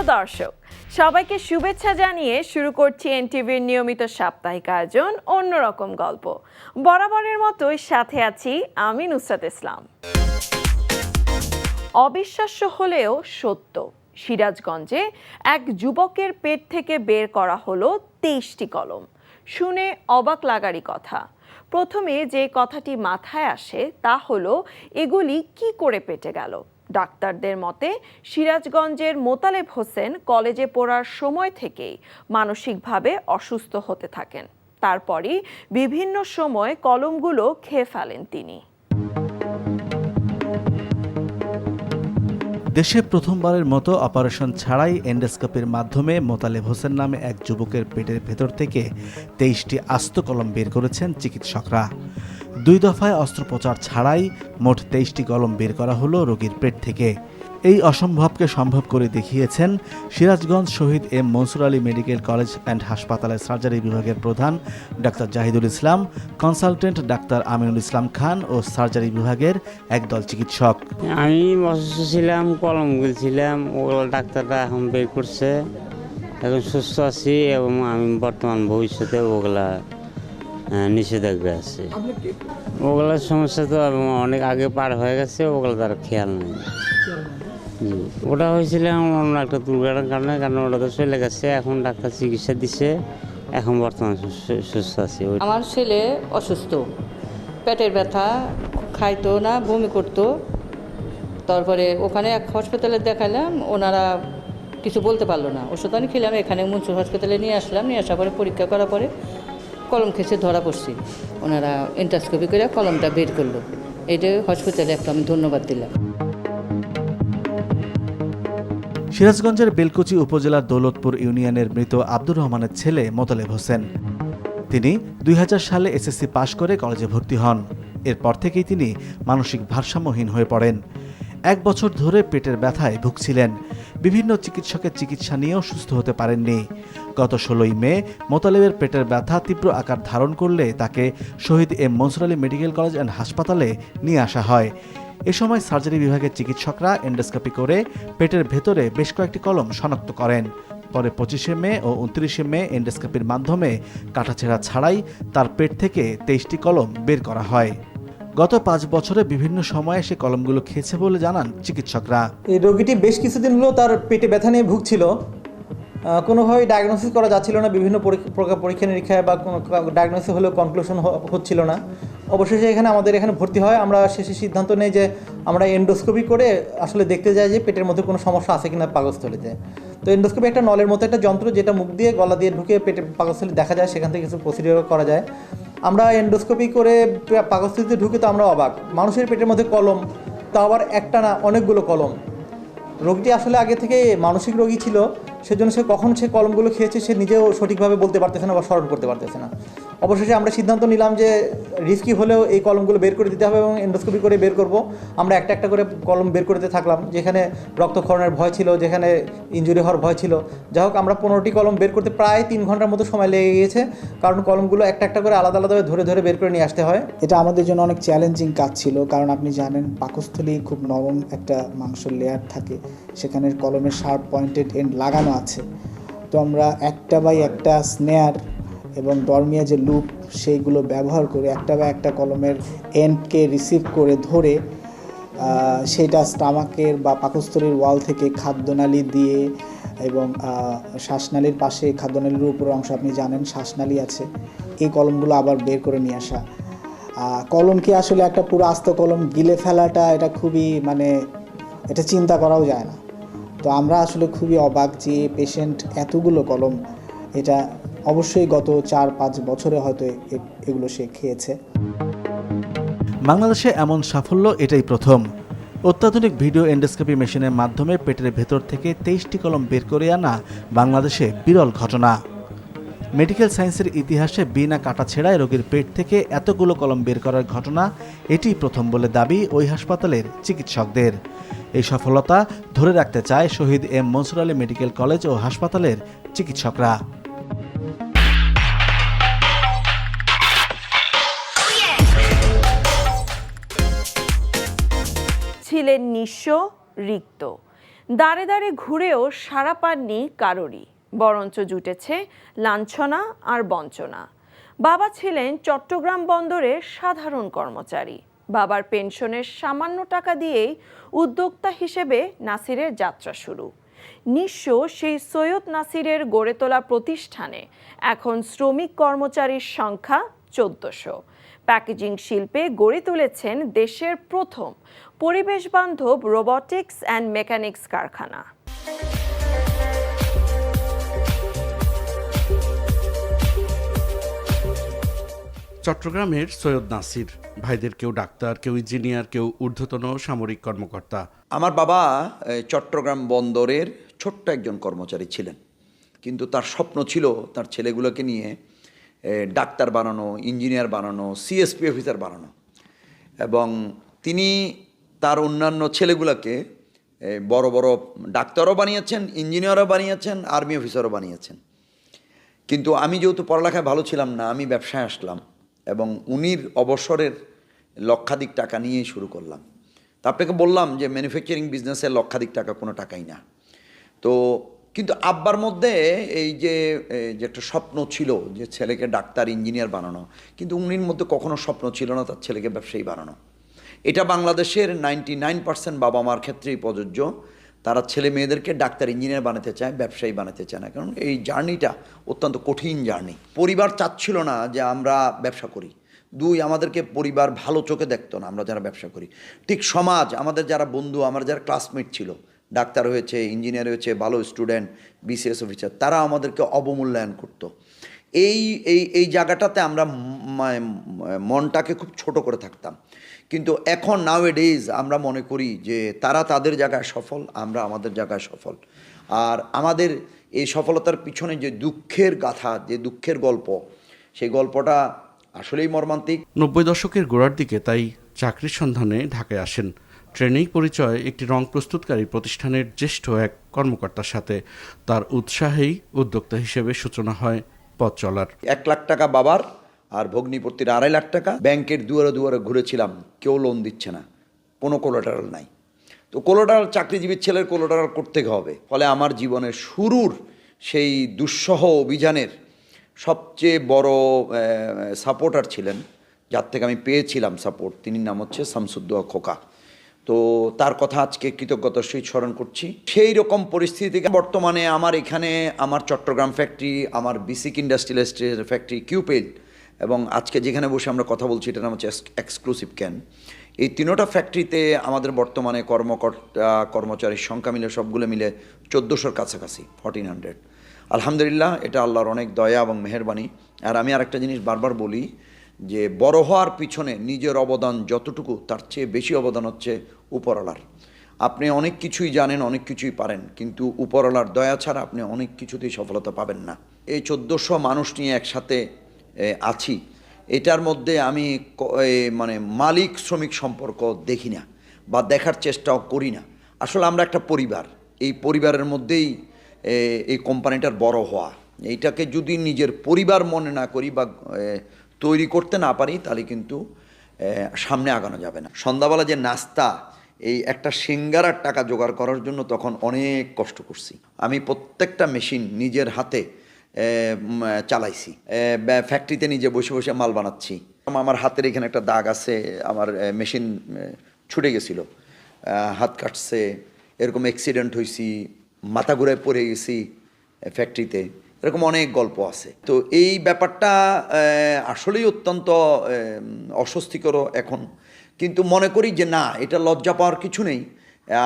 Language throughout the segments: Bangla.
প্রিয় দর্শক, সবাইকে শুভেচ্ছা জানিয়ে শুরু করছি এনটিভির নিয়মিত সাপ্তাহিক আয়োজন অন্যরকম গল্প। বরাবরের মতোই সাথে আছি আমি নুসরাত ইসলাম। অবিশ্বাস্য হলেও সত্য, সিরাজগঞ্জে এক যুবকের পেট থেকে বের করা হলো 23টি কলম। শুনে অবাক লাগারই কথা। প্রথমে যে কথাটি মাথায় আসে তা হলো এগুলি কি করে পেটে গেল। ডাক্তারদের মতে সিরাজগঞ্জের মোতালেব হোসেন কলেজে পড়ার সময় থেকেই মানসিকভাবে অসুস্থ হতে থাকেন। তারপরই বিভিন্ন সময় কলমগুলো খেয়ে ফেলেন তিনি। দেশে প্রথমবারের মতো অপারেশন ছাড়াই এন্ডোস্কোপির মাধ্যমে মোতালেব হোসেন নামে এক যুবকের পেটের ভেতর থেকে 23টি আস্ত কলম বের করেছেন চিকিৎসকরা। 2 দফায় অস্ত্রোপচার ছাড়াই মোট 23টি কলম বের করা হলো রোগীর পেট থেকে। এই অসম্ভবকে সম্ভব করে দেখিয়েছেন Sirajganj Shahid M Mansur Ali medical college and হাসপাতালের সার্জারি বিভাগের প্রধান doctor Zahidul Islam, consultant doctor Aminul Islam Khan ও সার্জারি বিভাগের একদল চিকিৎসক। আমি অসুস্থ ছিলাম, কলম গেছিলাম, ওগুলো ডাক্তাররা এখন বের করছে, এখন সুস্থ আছি এবং আমি বর্তমান ভবিষ্যতে ওগুলা নিষেধাজ্ঞা আছে। ওগুলার সমস্যা তো অনেক আগে পার হয়ে গেছে, ওগুলো তার খেয়াল নেই। ওটা হয়েছিল অন্য একটা দুর্ঘটনার কারণে, কারণ ওটা তো চলে গেছে, এখন ডাক্তার চিকিৎসা দিচ্ছে, এখন বর্তমান সুস্থ আছি। আমার ছেলে অসুস্থ, পেটের ব্যথা, খাইতো না, বমি করতো। তারপরে ওখানে এক হসপিটালে দেখালাম, ওনারা কিছু বলতে পারলো না। ওষুধ আনি খেলাম, এখানে মনসুর হসপিটালে নিয়ে আসলাম, নিয়ে আসার পরে পরীক্ষা করার পরে কলম খেয়েছে ধরা পড়ছি। ওনারা এন্ডোস্কোপি করে কলমটা বের করলো। এইটা হসপিটালে একটা আমি ধন্যবাদ দিলাম। সিরাজগঞ্জের বেলকুচি উপজেলার দৌলতপুর ইউনিয়নের মৃত আব্দুর রহমানের ছেলে মোতালেব হোসেন। তিনি 2000 সালে এসএসসি পাশ করে কলেজে ভর্তি হন। এরপর থেকেই তিনি মানসিক ভারসাম্যহীন হয়ে পড়েন। 1 বছর ধরে পেটের ব্যথায় ভুগছিলেন। বিভিন্ন চিকিৎসকের চিকিৎসা নিয়েও সুস্থ হতে পারেননি। গত 16ই মে মোতালেবের পেটের ব্যথা তীব্র আকার ধারণ করলে তাকে Shahid M Mansur Ali medical college and হাসপাতালে নিয়ে আসা হয়। এ সময় সার্জারি বিভাগের চিকিৎসকরা এন্ডোস্কোপি করে পেটের ভেতরে বেশ কয়েকটি কলম শনাক্ত করেন। পরে 25শে মে ও 29শে মে এন্ডোস্কোপির মাধ্যমে কাটাছেঁড়া ছাড়াই তার পেট থেকে 23টি কলম বের করা হয়। গত 5 বছরে বিভিন্ন সময়ে সে কলমগুলো খেয়েছে বলে জানান চিকিৎসকরা। এই রোগীটি বেশ কিছুদিন হলো তার পেটে ব্যথা নিয়ে ভুগছিল। কোনোভাবেই ডায়াগনোসিস করা যাচ্ছিল না, বিভিন্ন প্রকার পরীক্ষা নিরীক্ষায় বা কোনো ডায়াগনোসিস হলেও কনক্লুশন হচ্ছিল না। অবশেষে আমাদের এখানে ভর্তি হয়। আমরা শেষে সিদ্ধান্ত নেই যে আমরা এন্ডোস্কোপি করে আসলে দেখতে যাই যে পেটের মধ্যে কোনো সমস্যা আছে কিনা পাকস্থলীতে। তো এন্ডোস্কোপি একটা নলের মতো একটা যন্ত্র, যেটা মুখ দিয়ে গলা দিয়ে ঢুকে পেটে পাকস্থলী দেখা যায়, সেখান থেকে কিছু প্রসিডিওর করা যায়। আমরা এন্ডোস্কোপি করে পাকস্থলীতে ঢুকে তো আমরা অবাক, মানুষের পেটের মধ্যে কলম, তা আবার একটা না অনেকগুলো কলম। রোগীটি আসলে আগে থেকে মানসিক রোগী ছিল, সেজন্য সে কখন সে কলমগুলো খেয়েছে সে নিজেও সঠিকভাবে বলতে পারতেছে না বা স্মরণ করতে পারতেছে না। অবশেষে আমরা সিদ্ধান্ত নিলাম যে রিস্কি হলেও এই কলমগুলো বের করে দিতে হবে এবং এন্ডোস্কোপি করে বের করব। আমরা একটা একটা করে কলম বের করতে থাকলাম, যেখানে রক্তক্ষরণের ভয় ছিল, যেখানে ইনজুরি হওয়ার ভয় ছিল। যাই হোক, আমরা 15টি কলম বের করতে প্রায় 3 ঘন্টার মতো সময় লেগে গিয়েছে, কারণ কলমগুলো একটা একটা করে আলাদা আলাদাভাবে ধরে ধরে বের করে নিয়ে আসতে হয়। এটা আমাদের জন্য অনেক চ্যালেঞ্জিং কাজ ছিল, কারণ আপনি জানেন পাকস্থলী খুব নরম একটা মাংসের লেয়ার থাকে, সেখানে কলমের শার্প পয়েন্টেড এন্ড লাগানো আছে। তো আমরা একটা বাই একটা স্নেয়ার এবং ডরমিয়া যে লুপ সেইগুলো ব্যবহার করে একটা বা একটা কলমের এন্ডকে রিসিভ করে ধরে সেটা স্টামাকের বা পাকস্থলীর ওয়াল থেকে খাদ্যনালী দিয়ে এবং শ্বাসনালীর পাশে খাদ্যনালীর উপর অংশ আপনি জানেন শ্বাসনালী আছে, এই কলমগুলো আবার বের করে নিয়ে আসা। কলমকে আসলে একটা পুরো আস্ত কলম গিলে ফেলাটা এটা খুবই এটা চিন্তা করাও যায় না। তো আমরা আসলে খুবই অবাক যে পেশেন্ট এতগুলো কলম, এটা অবশ্যই গত 4-5 বছরে হয়তো এগুলো সে খেয়েছে। বাংলাদেশে এমন সাফল্য এটাই প্রথম। অত্যাধুনিক ভিডিও এন্ডোস্কোপি মেশিনের মাধ্যমে পেটের ভেতর থেকে 23টি কলম বের করে আনা বাংলাদেশে বিরল ঘটনা। মেডিকেল সায়েন্সের ইতিহাসে বিনা কাটাছেঁড়ায় রোগীর পেট থেকে এতগুলো কলম বের করার ঘটনা এটিই প্রথম বলে দাবি ওই হাসপাতালের চিকিৎসকদের। এই সফলতা ধরে রাখতে চায় Shahid M Mansur Ali medical college ও হাসপাতালের চিকিৎসকরা। ছিলেন নিঃস্ব, রিক্ত, দাঁড়ে দাঁড়ে ঘুরেও সাড়া পাননি কারোরই, বরঞ্চ জুটেছে লাঞ্ছনা আর বঞ্চনা। বাবা ছিলেন চট্টগ্রাম বন্দরের সাধারণ কর্মচারী। বাবার পেনশনের সামান্য টাকা দিয়েই উদ্যোক্তা হিসেবে নাসিরের যাত্রা শুরু। নিঃস্ব সেই সৈয়দ নাসিরের গড়ে তোলা প্রতিষ্ঠানে এখন শ্রমিক কর্মচারীর সংখ্যা ১৪০০। প্যাকেজিং শিল্পে গড়ে তুলেছেন দেশের প্রথম পরিবেশ বান্ধব রোবটিক্স অ্যান্ড মেকানিক্স কারখানা। চট্টগ্রামের সৈয়দ নাসির ভাইদের কেউ ডাক্তার, কেউ ইঞ্জিনিয়ার, কেউ ঊর্ধ্বতন সামরিক কর্মকর্তা। আমার বাবা চট্টগ্রাম বন্দরের ছোট্ট একজন কর্মচারী ছিলেন, কিন্তু তার স্বপ্ন ছিল তার ছেলেগুলোকে নিয়ে ডাক্তার বানানো, ইঞ্জিনিয়ার বানানো, সিএসপি অফিসার বানানো। এবং তিনি তার অন্যান্য ছেলেগুলোকে বড় বড় ডাক্তারও বানিয়েছেন, ইঞ্জিনিয়ারও বানিয়েছেন, আর্মি অফিসারও বানিয়েছেন। কিন্তু আমি যেহেতু পড়ালেখায় ভালো ছিলাম না, আমি ব্যবসায় আসলাম এবং উনির অবসরের লক্ষাধিক টাকা নিয়েই শুরু করলাম। তা আপনাকে বললাম যে ম্যানুফ্যাকচারিং বিজনেসে লক্ষাধিক টাকা কোনো টাকাই না। তো কিন্তু আব্বার মধ্যে এই যে একটা স্বপ্ন ছিল যে ছেলেকে ডাক্তার, ইঞ্জিনিয়ার বানানো, কিন্তু উনির মধ্যে কখনো স্বপ্ন ছিল না তার ছেলেকে ব্যবসায়ী বানানো। এটা বাংলাদেশের 99% বাবা মার ক্ষেত্রেই প্রযোজ্য। তারা ছেলে মেয়েদেরকে ডাক্তার, ইঞ্জিনিয়ার বানাতে চায়, ব্যবসায়ী বানাতে চায় না, কারণ এই জার্নিটা অত্যন্ত কঠিন জার্নি। পরিবার চাচ্ছিল না যে আমরা ব্যবসা করি। দুই, আমাদেরকে পরিবার ভালো চোখে দেখতো না আমরা যারা ব্যবসা করি। ঠিক সমাজ, আমাদের যারা বন্ধু, আমার যারা ক্লাসমেট ছিল, ডাক্তার হয়েছে, ইঞ্জিনিয়ার হয়েছে, ভালো স্টুডেন্ট, বিসিএস অফিসার, তারা আমাদেরকে অবমূল্যায়ন করতো। এই এই এই জায়গাটাতে আমরা মনটাকে খুব ছোট করে থাকতাম। কিন্তু এখন নাওএডেজ আমরা মনে করি যে তারা তাদের জায়গায় সফল, আমরা আমাদের জায়গায় সফল। আর আমাদের এই সফলতার পিছনে যে দুঃখের গাথা, যে দুঃখের গল্প, সেই গল্পটা আসলেই মর্মান্তিক। 90 দশকের গোড়ার দিকে তাই চাকরির সন্ধানে ঢাকায় আসেন। ট্রেনিং পরিচয় একটি রং প্রস্তুতকারী প্রতিষ্ঠানের জ্যেষ্ঠ এক কর্মকর্তার সাথে। তার উৎসাহেই উদ্যোক্তা হিসেবে সূচনা হয় পথ চলার। 1 লাখ টাকা বাবার আর ভগ্নিপতির 2.5 লাখ টাকা। ব্যাংকের দুয়ারে দুয়ারে ঘুরেছিলাম, কেউ লোন দিচ্ছে না, কোনো কোলাটারাল নাই। তো কোলাটারাল, চাকরিজীবীর ছেলের কোলাটারাল করতে হবে। ফলে আমার জীবনের শুরুর সেই দুঃসহ অভিযানের সবচেয়ে বড় সাপোর্টার ছিলেন, যার থেকে আমি পেয়েছিলাম সাপোর্ট, তিনি নাম হচ্ছে শামসুদ্দোহা খোকা। তো তার কথা আজকে কৃতজ্ঞতার সহিত স্মরণ করছি। সেই রকম পরিস্থিতি থেকে বর্তমানে আমার এখানে আমার চট্টগ্রাম ফ্যাক্টরি, আমার বিসিক ইন্ডাস্ট্রিয়াল এস্টেটের ফ্যাক্টরি, কিউপেল, এবং আজকে যেখানে বসে আমরা কথা বলছি এটার নাম হচ্ছে এক্সক্লুসিভ ক্যান। এই তিনোটা ফ্যাক্টরিতে আমাদের বর্তমানে কর্মকর্তা কর্মচারীর সংখ্যা মিলে সবগুলো মিলে 1400-র কাছাকাছি, 1400। আলহামদুলিল্লাহ, এটা আল্লাহর অনেক দয়া এবং মেহেরবানি। আর আমি আরেকটা জিনিস বারবার বলি যে বড় হওয়ার পিছনে নিজের অবদান যতটুকু, তার চেয়ে বেশি অবদান হচ্ছে উপরওয়ালার। আপনি অনেক কিছুই জানেন, অনেক কিছুই পারেন, কিন্তু উপরওয়ালার দয়া ছাড়া আপনি অনেক কিছুতেই সফলতা পাবেন না। এই 1400 মানুষ নিয়ে একসাথে আছি, এটার মধ্যে আমি মানে মালিক শ্রমিক সম্পর্ক দেখি না বা দেখার চেষ্টাও করি না। আসলে আমরা একটা পরিবার, এই পরিবারের মধ্যেই এই কোম্পানিটার বড় হওয়া। এইটাকে যদি নিজের পরিবার মনে না করি বা তৈরি করতে না পারি, তাহলে কিন্তু সামনে আগানো যাবে না। সন্ধ্যাবেলা যে নাস্তা, এই একটা সিঙ্গারার টাকা জোগাড় করার জন্য তখন অনেক কষ্ট করছি। আমি প্রত্যেকটা মেশিন নিজের হাতে চালাইছি, ফ্যাক্টরিতে নিজে বসে বসে মাল বানাচ্ছি। আমার হাতের এখানে একটা দাগ আছে, আমার মেশিন ছুটে গেছিল, হাত কাটছে, এরকম অ্যাক্সিডেন্ট হয়েছি, মাথা ঘুরে পড়ে গেছি ফ্যাক্টরিতে, এরকম অনেক গল্প আছে। তো এই ব্যাপারটা আসলেই অত্যন্ত অস্বস্তিকর এখন, কিন্তু মনে করি যে না, এটা লজ্জা পাওয়ার কিছু নেই।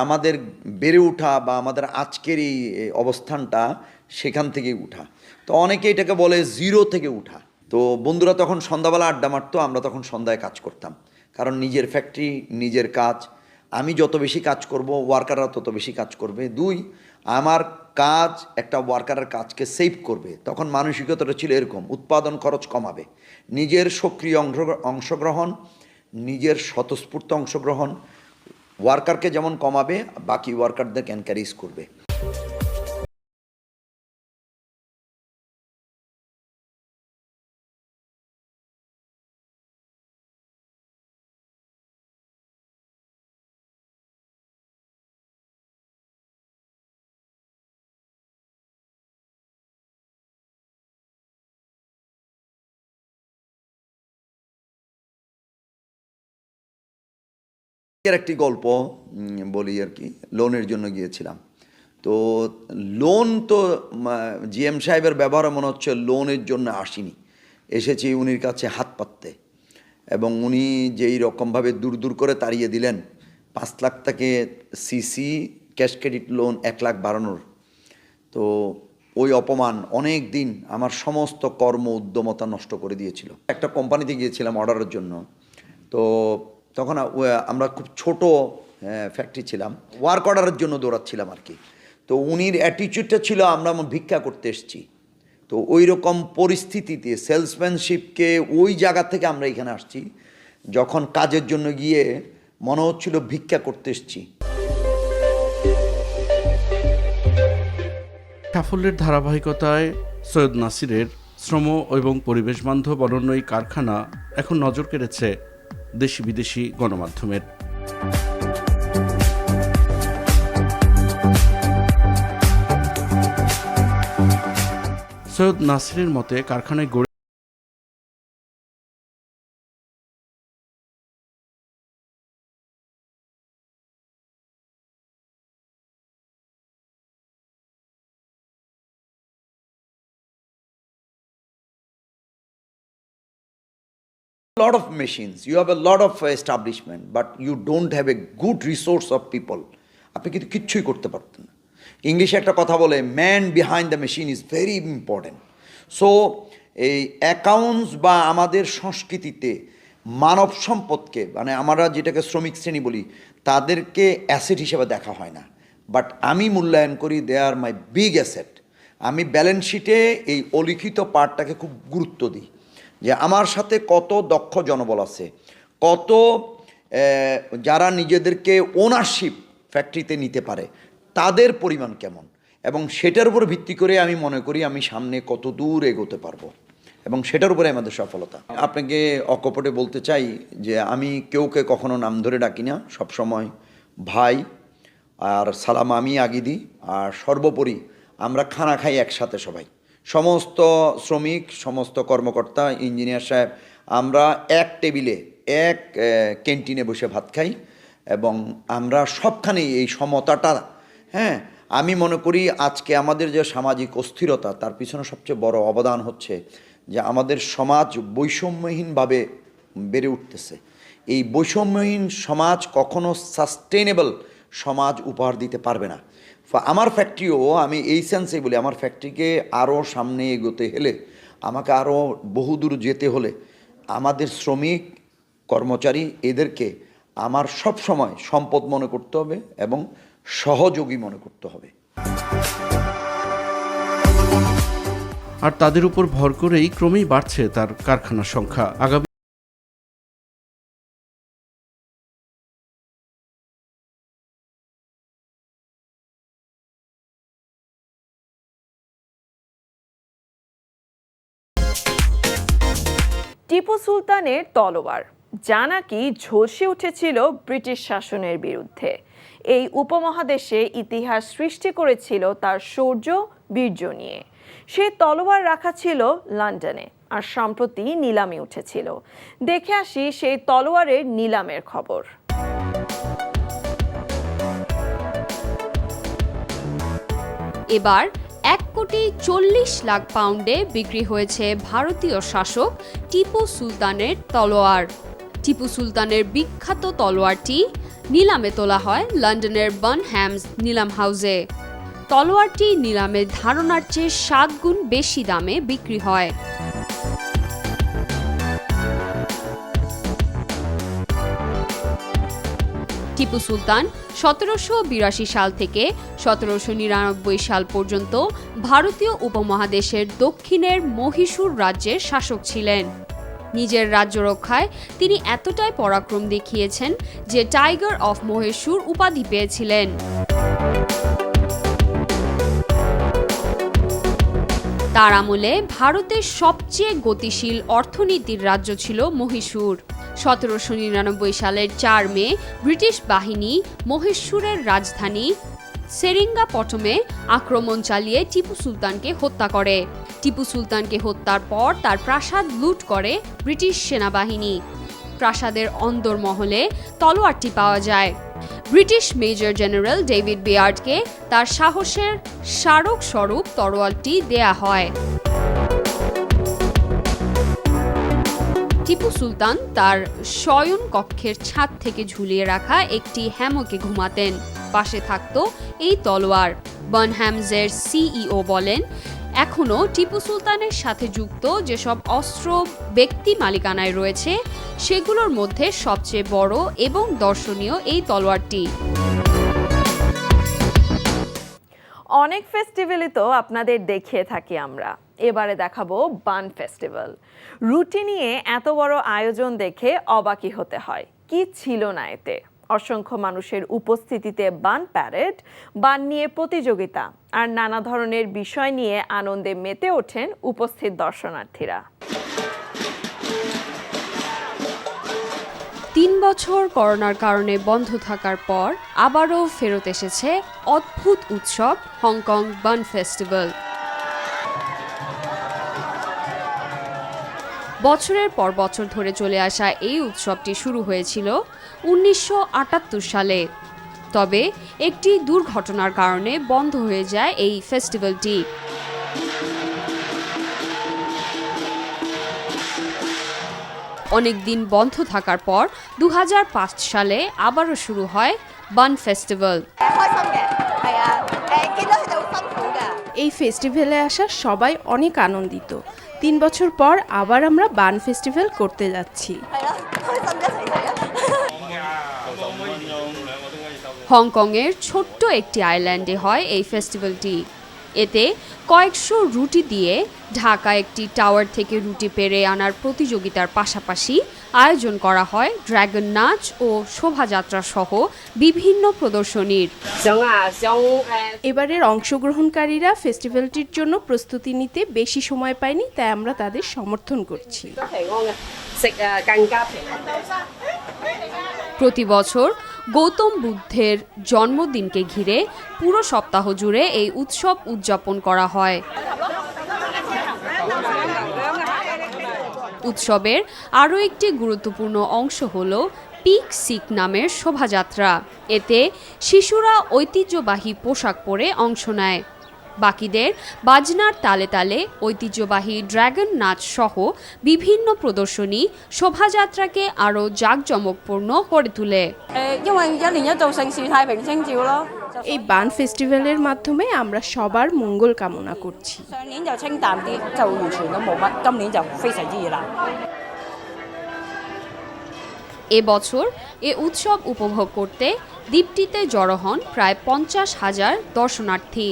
আমাদের বেড়ে ওঠা বা আমাদের আজকের এই অবস্থানটা সেখান থেকেই উঠা। তো অনেকে এটাকে বলে জিরো থেকে উঠা। তো বন্ধুরা তখন সন্ধ্যাবেলা আড্ডা মারতো, আমরা তখন সন্ধ্যায় কাজ করতাম, কারণ নিজের ফ্যাক্টরি, নিজের কাজ। আমি যত বেশি কাজ করব, ওয়ার্কাররা তত বেশি কাজ করবে। দুই, আমার কাজ একটা ওয়ার্কারের কাজকে সেভ করবে। তখন মানসিকতাটা ছিল এরকম, উৎপাদন খরচ কমাবে, নিজের সক্রিয় অংশগ্রহণ, নিজের স্বতঃস্ফূর্ত অংশগ্রহণ ওয়ার্কারকে যেমন কমাবে, বাকি ওয়ার্কারদেরকে এনকারেজ করবে। এর একটি গল্প বলি আর কি। লোনের জন্য গিয়েছিলাম, তো লোন তো জিএম সাহেবের ব্যবহারে মনে হচ্ছে লোনের জন্য আসিনি, এসেছি উনির কাছে হাত পাততে, এবং উনি যেই রকমভাবে দূর দূর করে তাড়িয়ে দিলেন 5 লাখ থেকে CC cash credit loan 1 lakh বাড়ানোর। তো ওই অপমান অনেক দিন আমার সমস্ত কর্ম উদ্যমতা নষ্ট করে দিয়েছিল। একটা কোম্পানিতে গিয়েছিলাম অর্ডারের জন্য, তো তখন আমরা খুব ছোট ফ্যাক্টরি ছিলাম, ওয়ার্ক অর্ডারের জন্য দৌড়াচ্ছিলাম আর কি। তো উনির অ্যাটিটিউডটা ছিল আমরা ভিক্ষা করতে এসেছি। তো ওই রকম পরিস্থিতিতে সেলসম্যানশিপকে ওই জায়গা থেকে আমরা এখানে আসছি, যখন কাজের জন্য গিয়ে মনে হচ্ছিল ভিক্ষা করতে এসেছি। সাফল্যের ধারাবাহিকতায় সৈয়দ নাসিরের শ্রম এবং পরিবেশ বান্ধব অনন্য এই কারখানা এখন নজর কেড়েছে দেশি বিদেশি গণমাধ্যমের। সৈয়দ নাসিরের মতে কারখানায় গড়ে Lot of machines, you have a lot of establishment, but you don't have a good resource of people. আপনি কিন্তু কিচ্ছুই করতে পারতেন না। ইংলিশে একটা কথা বলে, man behind the machine is very important. So এই অ্যাকাউন্টস বা আমাদের সংস্কৃতিতে মানব সম্পদকে, মানে আমরা যেটাকে শ্রমিক শ্রেণী বলি, তাদেরকে অ্যাসেট হিসেবে দেখা হয় না, বাট আমি মূল্যায়ন করি দে আর মাই বিগ অ্যাসেট। আমি ব্যালেন্স শিটে এই অলিখিত পার্টটাকে খুব গুরুত্ব দিই, যে আমার সাথে কত দক্ষ জনবল আছে, কত যারা নিজেদেরকে ওনারশিপ ফ্যাক্টরিতে নিতে পারে, তাদের পরিমাণ কেমন, এবং সেটার উপর ভিত্তি করে আমি মনে করি আমি সামনে কত দূর এগোতে পারবো, এবং সেটার উপরে আমাদের সফলতা। আপনাকে অকপটে বলতে চাই যে আমি কেউকে কখনো নাম ধরে ডাকি না, সবসময় ভাই আর সালাম আমি আগে দিই, আর সর্বোপরি আমরা খানা খাই একসাথে সবাই, সমস্ত শ্রমিক, সমস্ত কর্মকর্তা, ইঞ্জিনিয়ার সাহেব, আমরা এক টেবিলে এক ক্যান্টিনে বসে ভাত খাই, এবং আমরা সবখানেই এই সমতাটা, হ্যাঁ, আমি মনে করি আজকে আমাদের যে সামাজিক অস্থিরতা, তার পিছনে সবচেয়ে বড় অবদান হচ্ছে যে আমাদের সমাজ বৈষম্যহীনভাবে বেড়ে উঠতেছে। এই বৈষম্যহীন সমাজ কখনো সাস্টেনেবল সমাজ উপহার দিতে পারবে না। আমার ফ্যাক্টরিও, আমি এই সেন্সেই বলি, আমার ফ্যাক্টরিকে আরও সামনে এগোতে হলে, আমাকে আরও বহুদূর যেতে হলে, আমাদের শ্রমিক কর্মচারী এদেরকে আমার সব সময় সম্পদ মনে করতে হবে এবং সহযোগী মনে করতে হবে। আর তাদের উপর ভর করেই ক্রমেই বাড়ছে তার কারখানার সংখ্যা। আগামী টিপু সুলতানের তলোয়ার, যা নাকি ঝলসে উঠেছিল ব্রিটিশ শাসনের বিরুদ্ধে, এই উপমহাদেশে ইতিহাস সৃষ্টি করেছিল তার শৌর্য বীর্য নিয়ে। সেই তলোয়ার রাখা ছিল লন্ডনে, আর সম্প্রতি নিলামে উঠেছিল। দেখে আসি সেই তলোয়ারের নিলামের খবর। এবার 1,40,00,000 পাউন্ডে বিক্রি হয়েছে ভারতীয় শাসক টিপু সুলতানের তলোয়ার। টিপু সুলতানের বিখ্যাত তলোয়ারটি নিলামে তোলা হয় লন্ডনের বার্নহ্যামস নিলাম হাউসে। তলোয়ারটি নিলামের ধারণার চেয়ে 7 গুণ বেশি দামে বিক্রি হয়। টিপু সুলতান 1782 সাল থেকে 1799 সাল পর্যন্ত ভারতীয় উপমহাদেশের দক্ষিণের মহীশূর রাজ্যের শাসক ছিলেন। নিজের রাজ্য রক্ষায় তিনি এতটাই পরাক্রম দেখিয়েছেন যে টাইগার অফ মহীশূর উপাধি পেয়েছিলেন। তার আমলে ভারতের সবচেয়ে গতিশীল অর্থনীতির রাজ্য ছিল মহীশূর। 1799 সালের 4 মে ব্রিটিশ বাহিনী মহীশূরের রাজধানী সেরিঙ্গাপটমে আক্রমণ চালিয়ে টিপু সুলতানকে হত্যা করে। টিপু সুলতানকে হত্যার পর তার প্রাসাদ লুট করে ব্রিটিশ সেনাবাহিনী। প্রাসাদের অন্দরমহলে তলোয়ারটি পাওয়া যায়। ব্রিটিশ মেজর জেনারেল ডেভিড বিয়ার্ডকে তার সাহসের স্মারক স্বরূপ তলোয়ারটি দেয়া হয়। টিপু সুলতান তার শয়ন কক্ষের ছাদ থেকে ঝুলিয়ে রাখা একটি হ্যামকে ঘুমাতেন, পাশে থাকত এই তলোয়ার। বার্নহ্যামসের সিইও বলেন, এখনও টিপু সুলতানের সাথে যুক্ত যেসব অস্ত্র ব্যক্তি মালিকানায় রয়েছে সেগুলোর মধ্যে সবচেয়ে বড় এবং দর্শনীয় এই তলোয়ারটি। অনেক ফেস্টিভ্যালই তো আপনাদের দেখিয়ে থাকি আমরা, এবারে দেখাবো বান ফেস্টিভ্যাল। রুটি নিয়ে এত বড় আয়োজন দেখে অবাকই হতে হয়, কি ছিল না এতে। অসংখ্য মানুষের উপস্থিতিতে বান প্যারেড, বান নিয়ে প্রতিযোগিতা আর নানা ধরনের বিষয় নিয়ে আনন্দে মেতে ওঠেন উপস্থিত দর্শনার্থীরা। 3 বছর করোনার কারণে বন্ধ থাকার পর আবারও ফেরত এসেছে অদ্ভুত উৎসব হংকং বান ফেস্টিভ্যাল। বছরের পর বছর ধরে চলে আসা এই উৎসবটি শুরু হয়েছিল 1978 সালে। তবে একটি দুর্ঘটনার কারণে বন্ধ হয়ে যায় এই ফেস্টিভ্যালটি। অনেক দিন বন্ধ থাকার পর 2005 সালে আবারও শুরু হয় বান ফেস্টিভ্যাল। এই ফেস্টিভ্যালে আসা সবাই অনেক আনন্দিত। 3 বছর পর আবার আমরা বান ফেস্টিভ্যাল করতে যাচ্ছি। হংকংয়ের ছোট্ট একটি আইল্যান্ডে হয় এই ফেস্টিভ্যালটি। এতে কয়েকশো রুটি দিয়ে ঢাকা একটি টাওয়ার থেকে রুটি পেড়ে আনার প্রতিযোগিতার পাশাপাশি আয়োজন করা হয় ড্রাগন নাচ ও শোভাযাত্রা সহ বিভিন্ন প্রদর্শনীর। এবারের অংশগ্রহণকারীরা ফেস্টিভ্যালটির জন্য প্রস্তুতি নিতে বেশি সময় পায়নি, তাই আমরা তাদের সমর্থন করছি। প্রতি বছর গৌতম বুদ্ধের জন্মদিনকে ঘিরে পুরো সপ্তাহ জুড়ে এই উৎসব উদযাপন করা হয়। উৎসবের আরও একটি গুরুত্বপূর্ণ অংশ হল পিক সিক নামের শোভাযাত্রা। এতে শিশুরা ঐতিহ্যবাহী পোশাক পরে অংশ নেয়। বাকিদের বাজনার তালে তালে ঐতিহ্যবাহী ড্রাগন নাচ সহ বিভিন্ন প্রদর্শনী শোভাযাত্রাকে আরও জাঁকজমকপূর্ণ করে তোলে। এই বান ফেস্টিভ্যালের মাধ্যমে আমরা সবার মঙ্গল কামনা করছি। এবছর এ উৎসব উপভোগ করতে দ্বীপটিতে জড়ো হন প্রায় 50,000 দর্শনার্থী।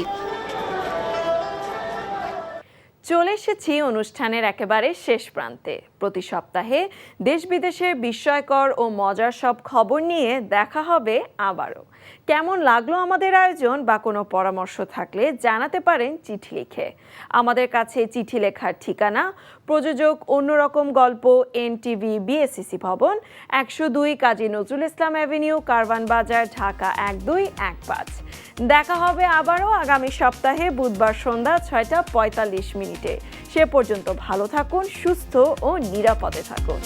চলে এসেছি অনুষ্ঠানের একেবারে শেষ প্রান্তে। প্রতি সপ্তাহে দেশ বিদেশের বিস্ময়কর ও মজার সব খবর নিয়ে দেখা হবে আবারও। কেমন লাগলো আমাদের আয়োজন বা কোনো পরামর্শ থাকলে জানাতে পারেন চিঠি লিখে। আমাদের কাছে চিঠি লেখার ঠিকানা প্রযোজক অন্যরকম গল্প, NTV BSCC ভবন, 102 কাজী নজরুল ইসলাম অ্যাভিনিউ, কারওয়ান বাজার, ঢাকা 1215। দেখা হবে আবারও আগামী সপ্তাহে বুধবার সন্ধ্যা 6টা 45 মিনিটে। সে পর্যন্ত ভালো থাকুন, সুস্থ ও নিরাপদে থাকুন।